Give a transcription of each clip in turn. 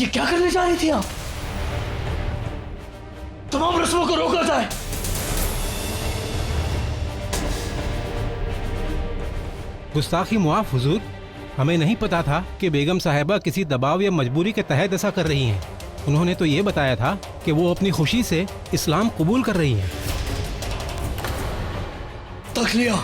ये क्या करने जा रही थी आप? तमाम रस्मों को रोका जाए। गुस्ताखी मुआफ हुजूर, हमें नहीं पता था कि बेगम साहिबा किसी दबाव या मजबूरी के तहत ऐसा कर रही हैं। उन्होंने तो ये बताया था कि वो अपनी खुशी से इस्लाम कबूल कर रही हैं। तखलिया,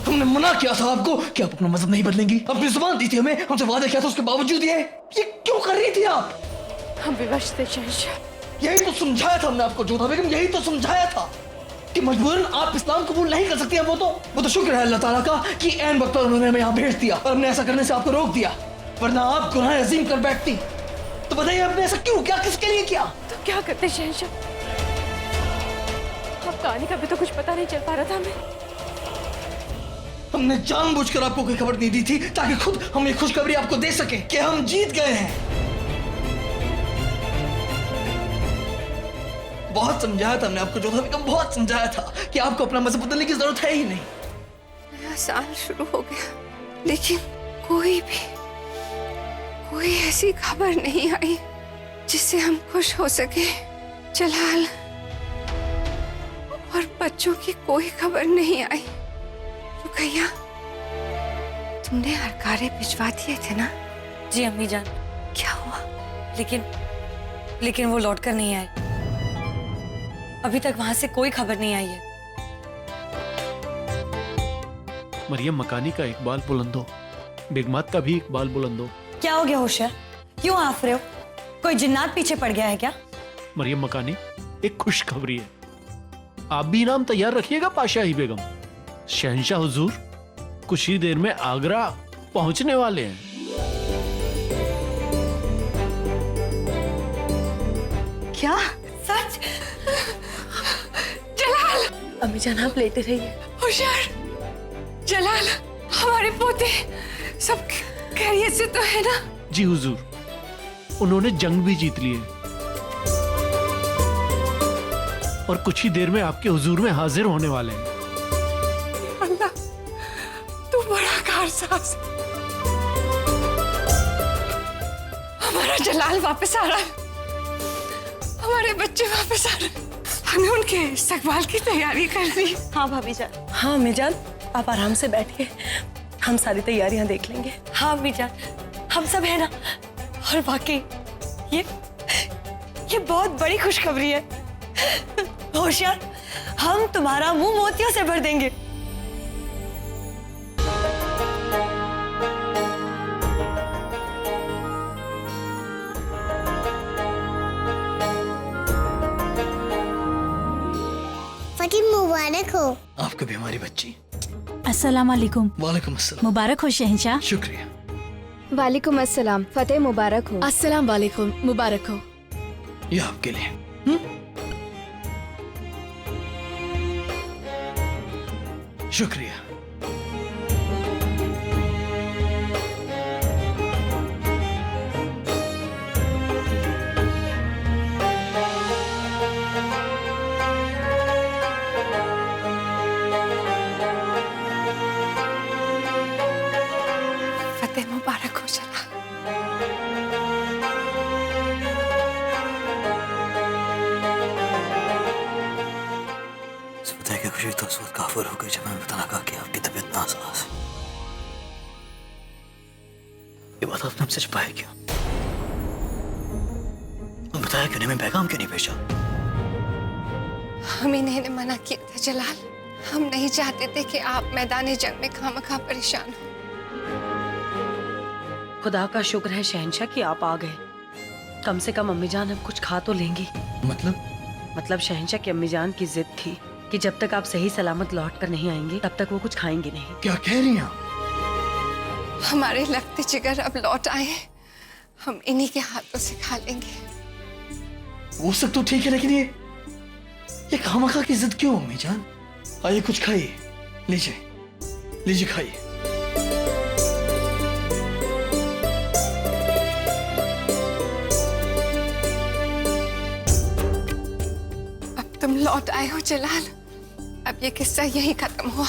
हमने मना किया था आपको कि आप अपना मजहब नहीं बदलेंगी। अपनी जुबान दी थी हमें, हमसे वादा किया था, उसके बावजूद ये क्यों कर रही थी आप? हम विवश थे शहंशाह। यही तो समझाया था हमने आपको जोधा बेगम, यही तो समझाया था कि मजबूरन आप इस्लाम कबूल नहीं कर सकती हैं। वो तो शुक्र है अल्लाह ताला का कि ऐन वक्त पर उन्होंने हमें यहाँ भेज दिया और हमने ऐसा करने से आपको रोक दिया, वरना आप गुनाह अजीम कर बैठती। तो बताइए आपने ऐसा क्यों किया, किसके लिए किया? तो क्या करते शहंशाह? अब कहानी का भी तो कुछ पता नहीं चल पा रहा था हमें। हमने जानबूझकर आपको कोई खबर नहीं दी थी ताकि खुद हम ये खुशखबरी आपको दे सके कि हम जीत गए हैं। बहुत समझाया था हमने आपको जोधा बेगम, बहुत समझाया था कि आपको अपना मजहब बदलने की जरूरत है ही नहीं। नया साल शुरू हो गया, लेकिन कोई ऐसी खबर नहीं आई जिससे हम खुश हो सके। जलाल और बच्चों की कोई खबर नहीं आई। रुकैया, तुमने हरकारे भिजवा दिए थे ना? जी अम्मी जान। क्या हुआ? लेकिन वो लौट कर नहीं आए। अभी तक वहां से कोई खबर नहीं आई है। मरियम मकानी का इकबाल बुलंद हो, बेगमात का भी इकबाल बुलंद हो। क्या हो गया होशियार? क्यों आफ रहे हो? कोई जिन्नात पीछे पड़ गया है क्या? मरियम मकानी, एक खुशखबरी है। आप भी इनाम तैयार रखिएगा पाशाही बेगम। शहंशाह हुजूर कुछ ही देर में आगरा पहुंचने वाले हैं। क्या? सच? जलाल! अम्मी जान आप लेटे रहिए। होशियार, जलाल, हमारे पोते सब खैरियत से तो है ना? जी हुजूर, उन्होंने जंग भी जीत ली है और कुछ ही देर में आपके हुजूर में हाजिर होने वाले हैं। अल्लाह, तू बड़ा कारसाज। हमारा जलाल वापस आ रहा है, हमारे बच्चे वापस आ रहे हैं। हमने उनके इस्तकबाल की तैयारी कर ली। हाँ भाभी जान। हाँ अम्मी जान, आप आराम से बैठिए, हम सारी तैयारियां देख लेंगे। हाँ अम्मी जान, हम सब है ना। और वाकई ये बहुत बड़ी खुशखबरी है। होशियार, हम तुम्हारा मुंह मोतियों से भर देंगे। फकीर मुबारक हो। आपको भी हमारी बच्ची। अस्सलाम वालेकुम। वालेकुम अस्सलाम। मुबारक हो शहंशाह। शुक्रिया। वालेकुम अस्सलाम। फतेह मुबारक हो। अस्सलाम वालेकुम, मुबारक हो। ये आपके लिए। शुक्रिया। फतेह मुबारक हो जलाल। फतेह की खुशी तो उस वक्त काफिर हो गई जब मैंने पता लगा कि आपकी तबीयत नासाज है। ये बात आपने हमसे छुपाया क्यों? और बताया क्यों नहीं? मैं पैगाम क्यों नहीं भेजा? हम इन्हें ने मना किया था जलाल। हम नहीं चाहते थे कि आप मैदानी जंग में खामखा परेशान हो। खुदा का शुक्र है शहंशाह कि आप आ गए। कम से कम अम्मी जान अब कुछ खा तो लेंगी। मतलब शहंशाह की अम्मी जान की जिद थी कि जब तक आप सही सलामत लौट कर नहीं आएंगे तब तक वो कुछ खाएंगे नहीं। क्या कह रही हैं आप? हमारे लगते जिगर अब लौट आए, हम इन्हीं के हाथों से खा लेंगे। वो सब तो ठीक है, लेकिन ये खामखा की जिद क्यों अम्मी जान? आइए कुछ खाइए, लीजिए खाइए। अब तुम लौट आए हो जलाल, अब ये किस्सा यही खत्म हुआ।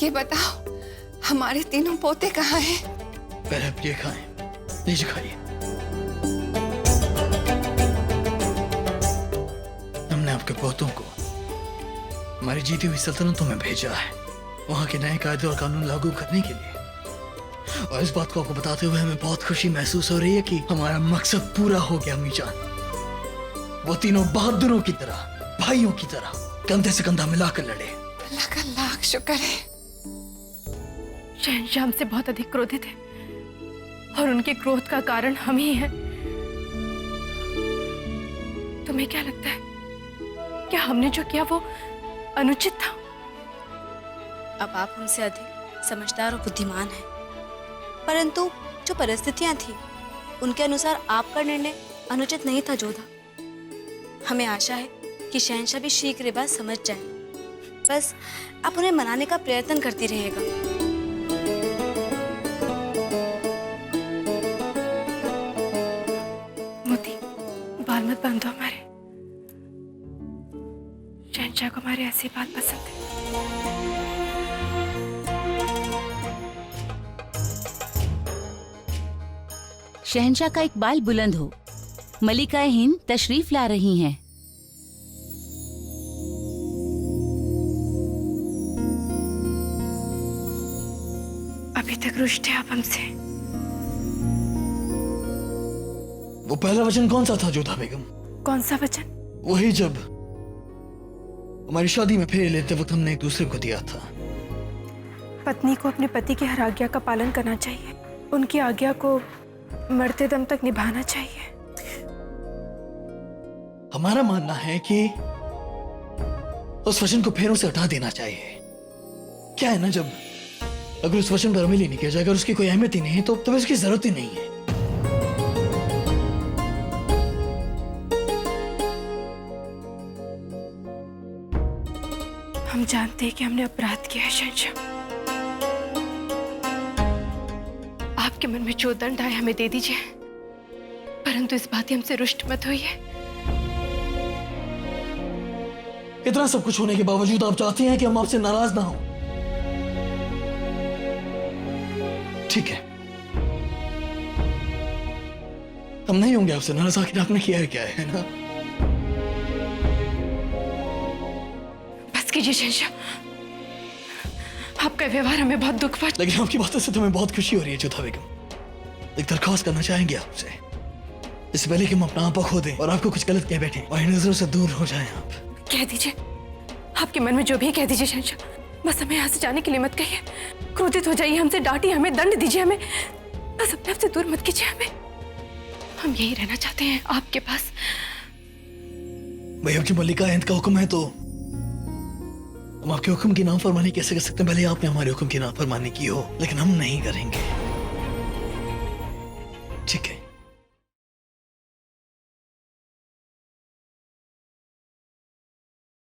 ये बताओ हमारे तीनों पोते कहाँ हैं? पहले आप ये खाएं, लीजिए खाइए। हमने आपके पोतों को हमारी जीती हुई सल्तनतों में भेजा है, वहां के नए कायदे और कानून लागू करने के लिए। और इस बात को आपको बताते हुए हमें बहुत खुशी महसूस हो रही है कि हमारा मकसद पूरा हो गया अम्मी जान। वो तीनों बहादुरों की तरह, भाइयों की तरह कंधे से कंधा मिलाकर लड़े। अल्लाह का लाख शुक्र है। शहंशाह हमसे बहुत अधिक क्रोधित है और उनके क्रोध का कारण हम ही हैं। तुम्हें क्या लगता है, क्या हमने जो किया वो अनुचित था? अब आप हमसे अधिक समझदार और बुद्धिमान हैं, परंतु जो परिस्थितियां थी उनके अनुसार आपका निर्णय अनुचित नहीं था जोधा। हमें आशा है कि शहंशाह भी शीघ्र बात समझ जाए। बस आप उन्हें मनाने का प्रयत्न करती रहेगा। मोती, बाल मत बांधो हमारे। शहंशाह को हमारे ऐसी बात पसंद है। शहंशाह का इकबाल बुलंद हो। मलिका हिंद तशरीफ ला रही हैं। अभी तक रुष्ट है आप हमसे। वो पहला वचन कौन सा था जोधा बेगम? कौन सा वचन? वही जब हमारी शादी में फेरे लेते वक्त हमने एक दूसरे को दिया था। पत्नी को अपने पति की हर आज्ञा का पालन करना चाहिए, उनकी आज्ञा को मरते दम तक निभाना चाहिए। हमारा मानना है कि उस वचन को फेरों से हटा देना चाहिए। क्या है ना, जब अगर उस वचन पर अमल ही नहीं किया जाएगा, उसकी कोई अहमियत ही नहीं है, तो तब इसकी जरूरत ही नहीं है। हम जानते हैं कि हमने अपराध किया है शहंशाह। आपके मन में जो दंड आए हमें दे दीजिए, परंतु इस बात हमसे रुष्ट मत होइए। इतना सब कुछ होने के बावजूद आप चाहती हैं कि हम आपसे नाराज ना हो। ठीक है, हम नहीं होंगे आपसे नाराज। आखिर आपने किया क्या है ना? बस कीजिए शहंशाह, आपका व्यवहार हमें बहुत दुख पहुंचा। लेकिन आपकी बातों से तो हमें बहुत खुशी हो रही है जोधा बेगम। एक दरख्वास्त करना चाहेंगे आपसे, इससे पहले कि हम अपना आपा खो दें और आपको कुछ गलत कह बैठे और नजरों से दूर हो जाएं आप। कह दीजिए, आपके मन में जो भी कह दीजिए शहंशाह। बस हमें यहाँ से जाने के लिए मत कहिए। क्रोधित हो जाइए, हमसे डांटिए, हमें दंड दीजिए, हमें बस अपने आप से दूर मत कीजिए हमें। हम यही रहना चाहते हैं आपके पास। भाई, आपकी मल्लिका हिंद का हुक्म है तो हम आपके हुक्म की नाफरमानी कैसे कर सकते हैं? भले आपने हमारे हुक्म की नाफरमानी की हो, लेकिन हम नहीं करेंगे। ठीक है,